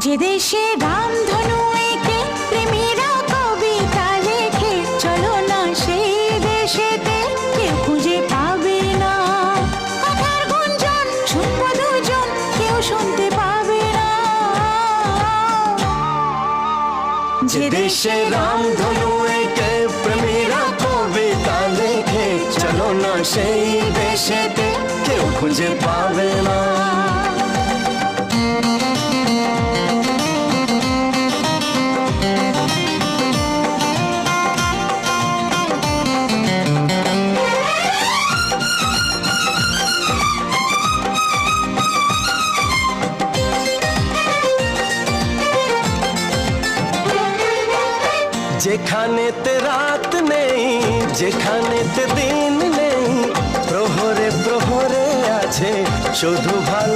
যে দেশে রামধনু এঁকে প্রেমীরা কবিতা লেখে, চলো না সেই দেশেতে, কেউ খুঁজে পাবে না। কথার গুঞ্জন শুনবো দুজন, কেউ শুনতে পাবে না। যে দেশে রামধনু এঁকে প্রেমীরা কবিতা লেখে, চলো না সেই দেশেতে, কেউ খুঁজে পাবে না। যেখানেতে রাত নেই, যেখানেতে দিন নেই, প্রহরে প্রহরে আছে শুধু ভালো।